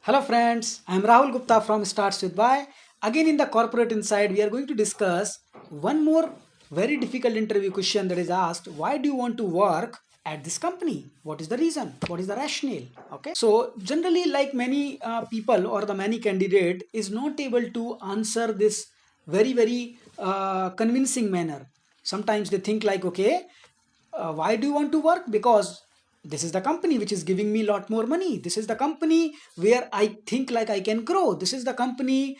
Hello friends, I am Rahul Gupta from Starts with Why. Again in the Corporate Insight, we are going to discuss one more very difficult interview question that is asked, why do you want to work at this company? What is the reason? What is the rationale? Okay. So generally like many people or the many candidate is not able to answer this very convincing manner. Sometimes they think like, okay, why do you want to work? Because this is the company which is giving me a lot more money. This is the company where I think like I can grow. This is the company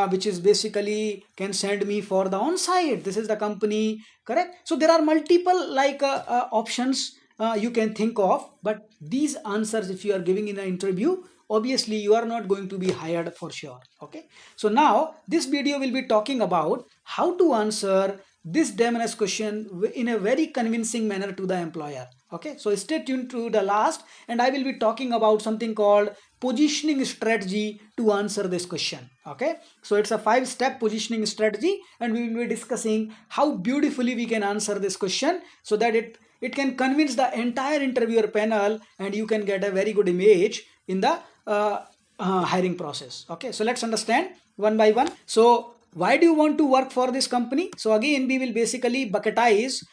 which is basically can send me for the on-site. This is the company, correct? So there are multiple options you can think of, but these answers if you are giving in an interview, obviously you are not going to be hired for sure. Okay, so now this video will be talking about how to answer this demoness question in a very convincing manner to the employer. Okay, so stay tuned to the last, and I will be talking about something called positioning strategy to answer this question. Okay, so it's a 5-step positioning strategy, and we will be discussing how beautifully we can answer this question so that it can convince the entire interviewer panel and you can get a very good image in the hiring process. Okay, so let's understand one by one. So why do you want to work for this company? So again, we will basically bucketize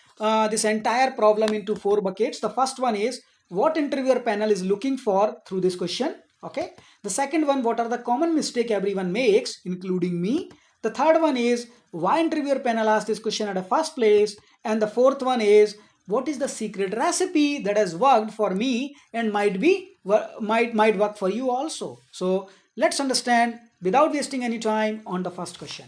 this entire problem into 4 buckets. The first one is what interviewer panel is looking for through this question. Okay, the second one, what are the common mistake everyone makes, including me. The third one is why interviewer panel asked this question at the first place. And the fourth one is what is the secret recipe that has worked for me and might work for you also. So let's understand without wasting any time on the first question.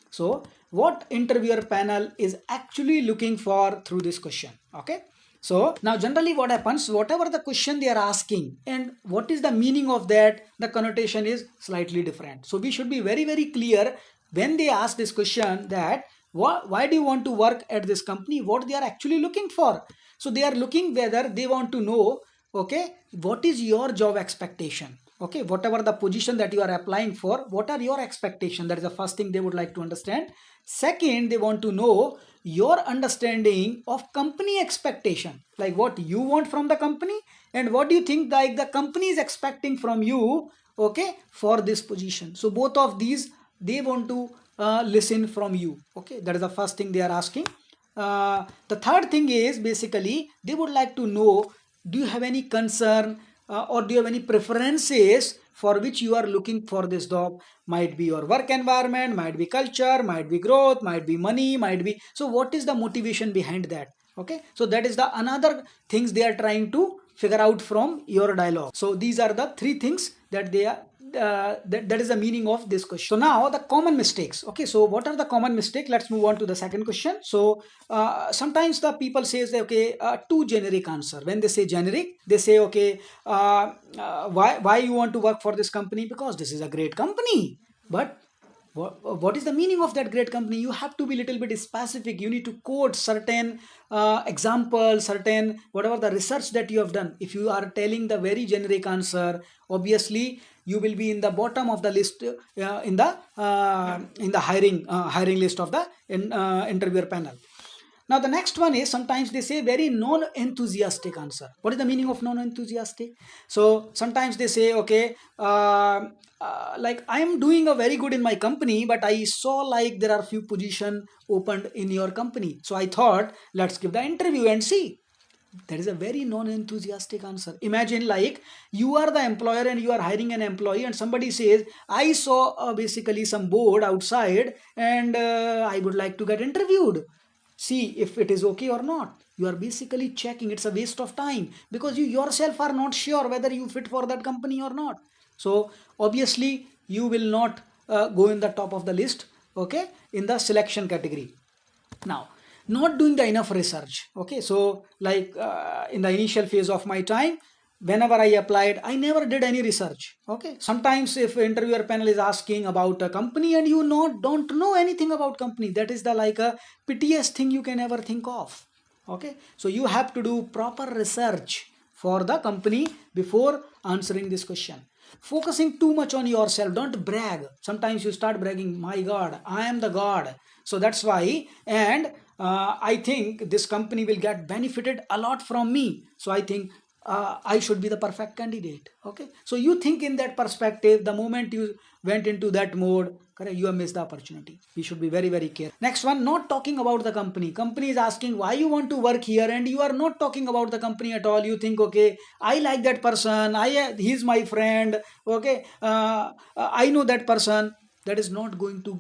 So what interviewer panel is actually looking for through this question. Okay, so now generally what happens, whatever the question they are asking and what is the meaning of that, the connotation is slightly different. So we should be very clear when they ask this question that why do you want to work at this company, what they are actually looking for. So they are looking whether they want to know, okay, what is your job expectation. Okay, whatever the position that you are applying for, what are your expectations? That is the first thing they would like to understand. Second, they want to know your understanding of company expectation, like what you want from the company and what do you think like the company is expecting from you, okay, for this position. So both of these they want to listen from you. Okay, that is the first thing they are asking. The third thing is basically they would like to know, do you have any concern or do you have any preferences for which you are looking for this job? Might be your work environment, might be culture, might be growth, might be money, might be, so what is the motivation behind that? Okay, so that is the another things they are trying to figure out from your dialogue. So these are the 3 things that they are that is the meaning of this question. So now the common mistakes. Okay, so what are the common mistakes? Let's move on to the second question. So sometimes the people says that, okay, too generic answer. When they say generic, they say, okay, why you want to work for this company? Because this is a great company. But what is the meaning of that great company? You have to be little bit specific. You need to quote certain examples, certain whatever the research that you have done. If you are telling the very generic answer, obviously you will be in the bottom of the list in the hiring list of the interviewer panel. Now the next one is sometimes they say very non-enthusiastic answer. What is the meaning of non-enthusiastic? So sometimes they say, okay, like I am doing a very good in my company, but I saw like there are few positions opened in your company. So I thought, let's give the interview and see. That is a very non-enthusiastic answer. Imagine like you are the employer and you are hiring an employee and somebody says, I saw basically some board outside and I would like to get interviewed. See if it is okay or not. You are basically checking. It's a waste of time because you yourself are not sure whether you fit for that company or not. So obviously you will not go in the top of the list, okay, in the selection category. Now not doing the enough research. Okay, so like in the initial phase of my time, whenever I applied, I never did any research. Okay, sometimes if interviewer panel is asking about a company and you don't know anything about company, that is the like a piteous thing you can ever think of. Okay, so you have to do proper research for the company before answering this question. Focusing too much on yourself, don't brag. Sometimes you start bragging, my god, I am the god, so that's why, and I think this company will get benefited a lot from me, so I think I should be the perfect candidate. Okay, so you think in that perspective. The moment you went into that mode, correct, you have missed the opportunity. We should be very, very careful. Next one, not talking about the company. Company is asking why you want to work here, and you are not talking about the company at all. You think, okay, I like that person. He's my friend. Okay, I know that person. That is not going to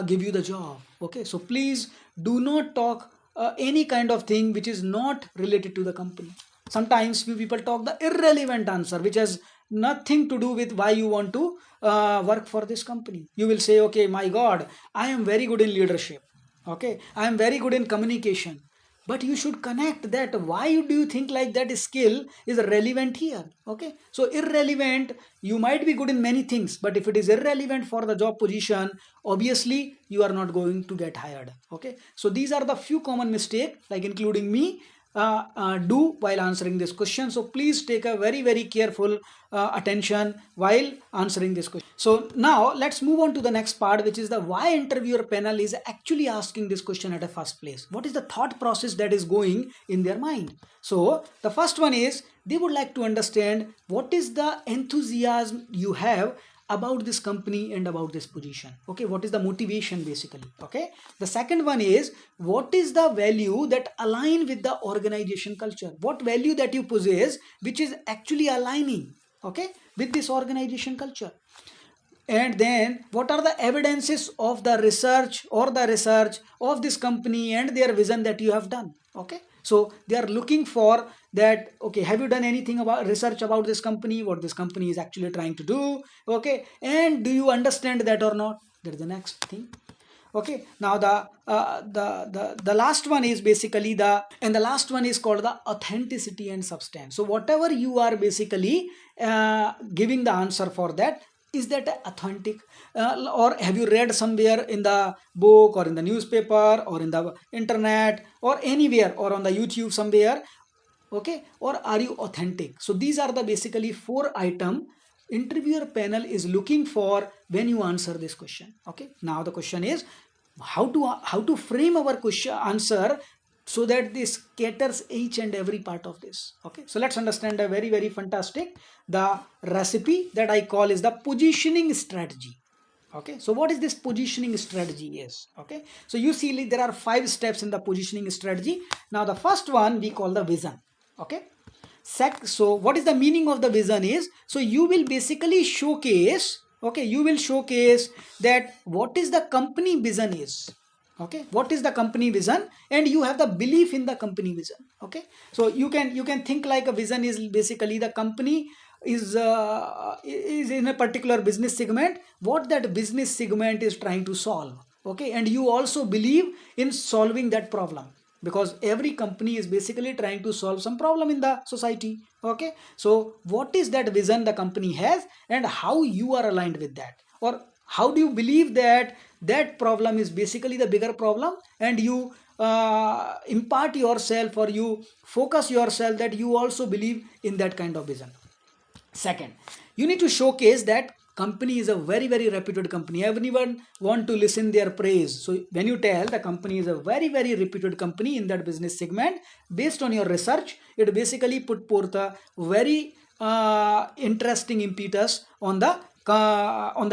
give you the job. Okay, so please do not talk any kind of thing which is not related to the company. Sometimes few people talk the irrelevant answer which has nothing to do with why you want to work for this company. You will say, okay, my god, I am very good in leadership. Okay, I am very good in communication. But you should connect that why do you think like that skill is relevant here. Okay, so irrelevant, you might be good in many things, but if it is irrelevant for the job position, obviously you are not going to get hired. Okay, so these are the few common mistakes, like including me, do while answering this question. So please take a very, very careful attention while answering this question. So now let's move on to the next part, which is the why interviewer panel is actually asking this question at a first place. What is the thought process that is going in their mind? So the first one is they would like to understand what is the enthusiasm you have about this company and about this position. Okay, what is the motivation basically? Okay, the second one is what is the value that align with the organization culture? What value that you possess which is actually aligning, okay, with this organization culture? And then what are the evidences of the research or the research of this company and their vision that you have done? Okay, so they are looking for that. Okay, have you done anything about research about this company, what this company is actually trying to do? Okay, and do you understand that or not? That is the next thing. Okay, now the last one is basically the last one is called the authenticity and substance. So whatever you are basically giving the answer for that, is that authentic, or have you read somewhere in the book or in the newspaper or in the internet or anywhere or on the YouTube somewhere? Okay, or are you authentic? So these are the basically 4 item interviewer panel is looking for when you answer this question. Okay, now the question is how to frame our question answer so that this caters each and every part of this. Okay, so let's understand a very, very fantastic the recipe that I call is the positioning strategy. Okay, so what is this positioning strategy is? Okay, so you see there are 5 steps in the positioning strategy. Now the first one we call the vision. Okay, so what is the meaning of the vision is, so you will basically showcase, okay, you will showcase that what is the company vision is. Okay, what is the company vision, and you have the belief in the company vision. Okay, so you can think like a vision is basically the company is in a particular business segment, what that business segment is trying to solve. Okay, and you also believe in solving that problem, because every company is basically trying to solve some problem in the society. Okay, so what is that vision the company has and how you are aligned with that, or how do you believe that that problem is basically the bigger problem, and you impart yourself or you focus yourself that you also believe in that kind of vision. Second, you need to showcase that company is a very, very reputed company. Everyone want to listen their praise. So when you tell the company is a very, very reputed company in that business segment, based on your research, it basically put forth a very interesting impetus on the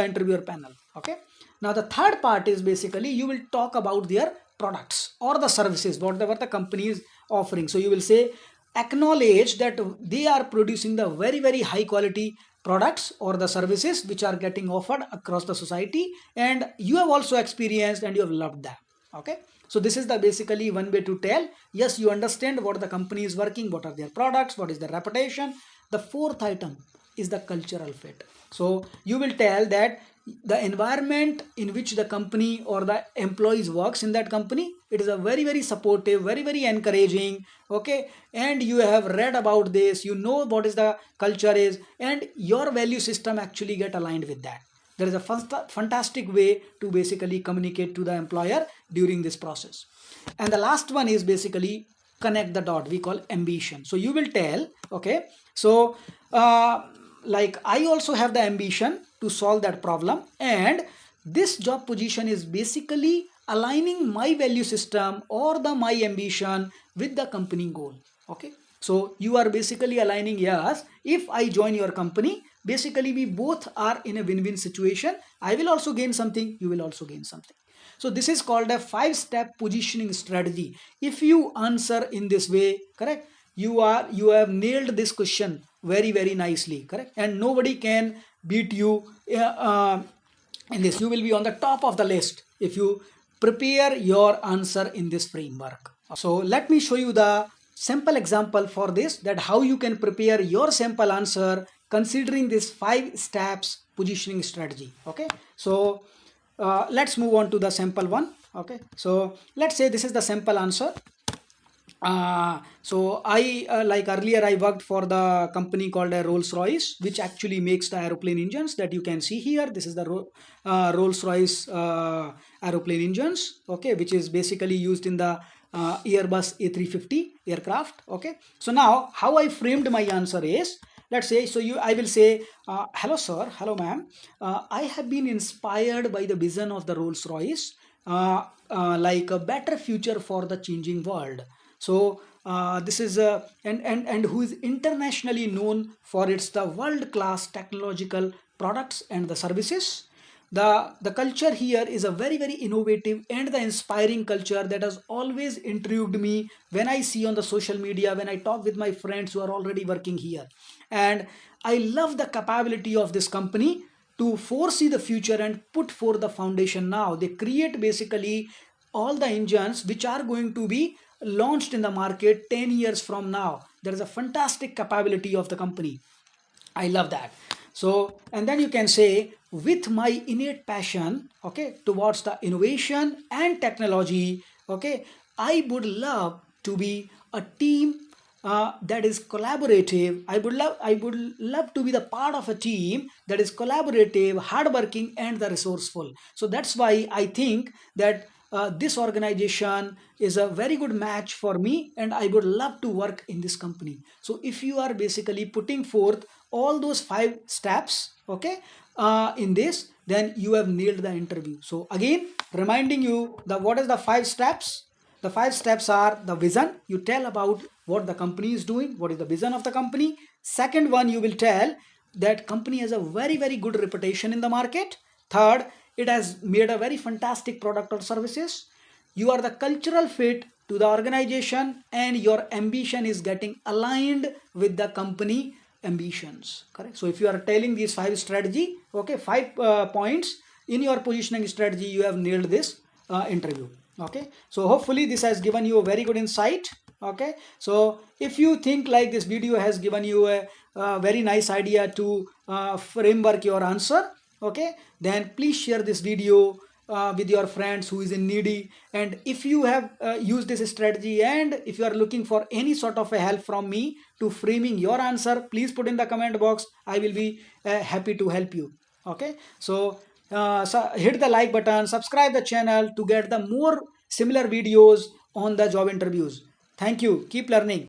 interviewer panel. Okay. Now the third part is basically you will talk about their products or the services, whatever the company is offering. So you will say acknowledge that they are producing the very, very high quality products or the services which are getting offered across the society, and you have also experienced and you have loved them. Okay, so this is the basically one way to tell yes, you understand what the company is working, what are their products, what is their reputation. The fourth item is the cultural fit. So you will tell that the environment in which the company or the employees works in that company, it is a very, very supportive, very, very encouraging. Okay, and you have read about this, you know what is the culture is, and your value system actually get aligned with that. There is a fantastic way to basically communicate to the employer during this process. And the last one is basically connect the dot, we call ambition. So you will tell, okay, so like I also have the ambition to solve that problem, and this job position is basically aligning my value system or my ambition with the company goal. Okay, So you are basically aligning, yes, if I join your company, basically we both are in a win-win situation. I will also gain something, you will also gain something. So this is called a 5-step positioning strategy. If you answer in this way, correct, you have nailed this question very nicely, correct, and nobody can beat you in this. You will be on the top of the list if you prepare your answer in this framework. So let me show you the simple example for this, that how you can prepare your sample answer considering this 5 steps positioning strategy. Okay, so let's move on to the sample one. Okay, so let's say this is the sample answer. So I like earlier I worked for the company called Rolls-Royce, which actually makes the aeroplane engines that you can see here. This is the Rolls-Royce aeroplane engines, okay, which is basically used in the Airbus A350 aircraft. Okay, so now how I framed my answer is, let's say, so I will say, hello sir, hello ma'am, I have been inspired by the vision of the Rolls-Royce, like a better future for the changing world. So this is and who is internationally known for its the world-class technological products and the services. The culture here is a very innovative and the inspiring culture that has always intrigued me when I see on the social media, when I talk with my friends who are already working here. And I love the capability of this company to foresee the future and put forth the foundation now. They create basically all the engines which are going to be launched in the market 10 years from now. There is a fantastic capability of the company. I love that. So, and then you can say, with my innate passion, okay, towards the innovation and technology, okay, I would love to be a team that is collaborative. I would love to be the part of a team that is collaborative, hardworking, and the resourceful. So that's why I think that this organization is a very good match for me, and I would love to work in this company. So if you are basically putting forth all those 5 steps, okay, in this, then you have nailed the interview. So again, reminding you that what is the 5 steps. The 5 steps are the vision. You tell about what the company is doing, what is the vision of the company. Second one, you will tell that company has a very good reputation in the market. Third, it has made a very fantastic product or services. You are the cultural fit to the organization, and your ambition is getting aligned with the company ambitions, correct? So if you are telling these 5 strategy, okay, 5 points in your positioning strategy, you have nailed this interview. Okay, so hopefully this has given you a very good insight. Okay, so if you think like this video has given you a very nice idea to framework your answer, okay, then please share this video with your friends who is in needy. And if you have used this strategy, and if you are looking for any sort of a help from me to framing your answer, please put in the comment box. I will be happy to help you. Okay, so hit the like button, subscribe the channel to get the more similar videos on the job interviews. Thank you. Keep learning.